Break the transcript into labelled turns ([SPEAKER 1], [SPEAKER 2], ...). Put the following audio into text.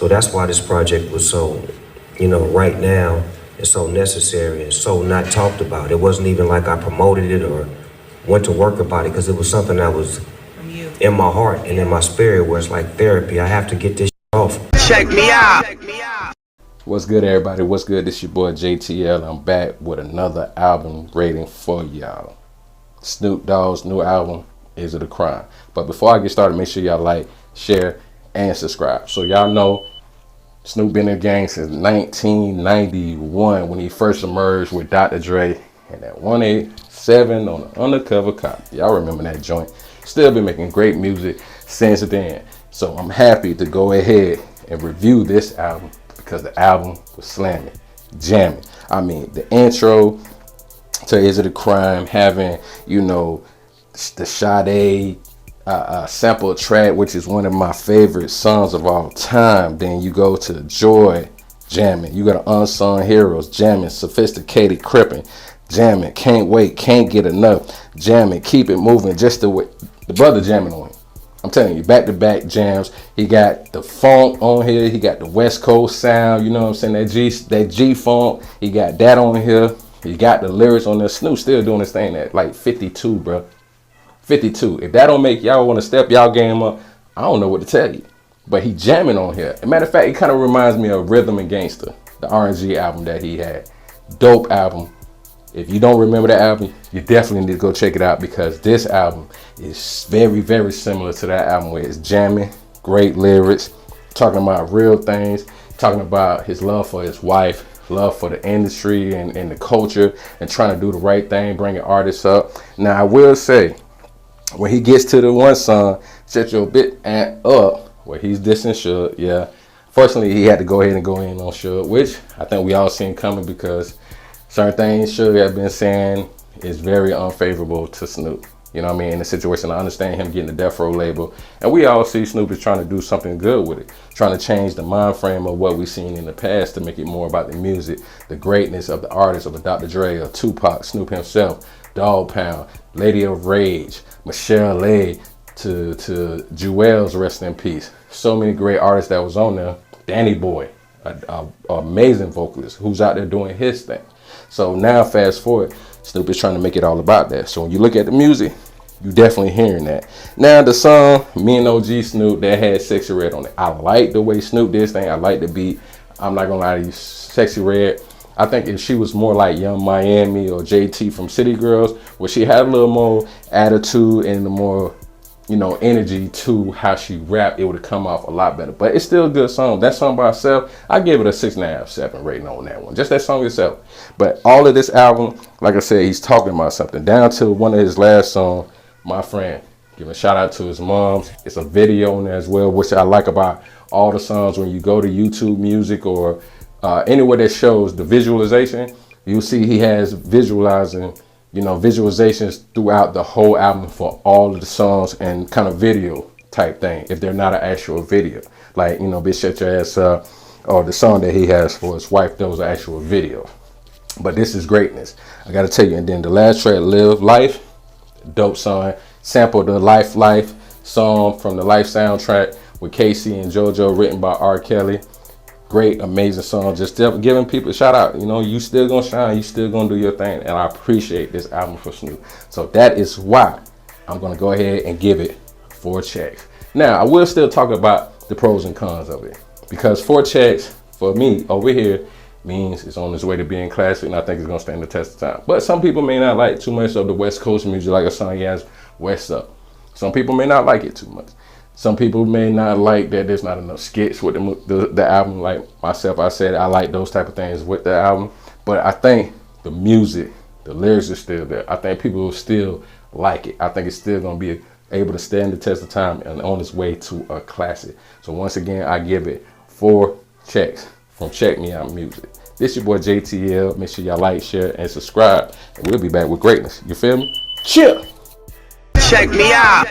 [SPEAKER 1] So that's why this project was so, right now, it's so necessary and so not talked about. It wasn't even like I promoted it or went to work about it, because it was something that was in my heart and in my spirit, where it's like therapy. I have to get this off.
[SPEAKER 2] Check me out.
[SPEAKER 3] What's good, everybody? What's good? This your boy JTL. I'm back with another album rating for y'all. Snoop Dogg's new album, Is It a Crime? But before I get started, make sure y'all like, share, and subscribe. So y'all know Snoop been in the game since 1991 when he first emerged with Dr. Dre and that 187 on the Undercover Cop. Y'all remember that joint. Still been making great music since then. So I'm happy to go ahead and review this album because the album was slamming, jamming. I mean, the intro to Is It a Crime, having, the Sade sample track, which is one of my favorite songs of all time. Then you go to Joy, jamming. You got Unsung Heroes, jamming. Sophisticated Crippin', jamming. Can't Wait, Can't Get Enough, jamming. Keep It Moving, just the way the brother jamming on it. I'm telling you, back-to-back jams. He got the funk on here. He got the West Coast sound. You know what I'm saying? That G funk. He got that on here. He got the lyrics on there. Snoop still doing this thing at like 52, bro. 52. If that don't make y'all want to step y'all game up, I don't know what to tell you. But he jamming on here. As a matter of fact, it kind of reminds me of Rhythm and Gangsta, the R&G album that he had. Dope album. If you don't remember the album, you definitely need to go check it out, because this album is very, very similar to that album, where it's jamming, great lyrics, talking about real things, talking about his love for his wife, love for the industry and the culture, and trying to do the right thing, bringing artists up. Now, I will say, when he gets to the one song, Shut Your Bit and Up, where he's dissing Suge, yeah. Fortunately, he had to go ahead and go in on Suge, which I think we all seen coming, because certain things Suge have been saying is very unfavorable to Snoop. You know what I mean? In the situation, I understand him getting the Death Row label. And we all see Snoop is trying to do something good with it. Trying to change the mind frame of what we've seen in the past to make it more about the music, the greatness of the artists, of a Dr. Dre, or Tupac, Snoop himself, Dogg Pound, Lady of Rage, Michelle A, to Jewel's, rest in peace. So many great artists that was on there. Danny Boy, an amazing vocalist who's out there doing his thing. So now fast forward, Snoop is trying to make it all about that. So when you look at the music, you definitely hearing that. Now the song, me and OG Snoop, that had Sexy Red on it. I like the way Snoop did this thing. I like the beat. I'm not gonna lie to you, Sexy Red, I think if she was more like Young Miami or JT from City Girls, where she had a little more attitude and the more, energy to how she rapped, it would have come off a lot better. But it's still a good song. That song by itself, I give it a 6.5, 7 rating on that one. Just that song itself. But all of this album, like I said, he's talking about something. Down to one of his last songs, My Friend. Giving a shout out to his moms. It's a video on there as well, which I like about all the songs. When you go to YouTube Music or anywhere that shows the visualization, you'll see he has visualizations throughout the whole album for all of the songs, and kind of video type thing if they're not an actual video. Like, Bitch Shut Your Ass Up, or the song that he has for his wife, those are actual videos. But this is greatness, I gotta tell you. And then the last track, Live Life, dope song. Sampled the Life song from the Life soundtrack with Casey and JoJo, written by R. Kelly. Great, amazing song. Just giving people a shout out. You still gonna shine. You still gonna do your thing. And I appreciate this album for Snoop. So that is why I'm gonna go ahead and give it 4 checks. Now, I will still talk about the pros and cons of it, because 4 checks for me over here means it's on its way to being classic, and I think it's gonna stand the test of time. But some people may not like too much of the West Coast music, like a song he has, West Up. Some people may not like it too much. Some people may not like that there's not enough skits with the album. Like myself, I said I like those type of things with the album. But I think the music, the lyrics are still there. I think people will still like it. I think it's still going to be able to stand the test of time and on its way to a classic. So once again, I give it 4 checks from Check Me Out Music. This your boy JTL. Make sure y'all like, share, and subscribe. And we'll be back with greatness. You feel me? Chill.
[SPEAKER 2] Check me out.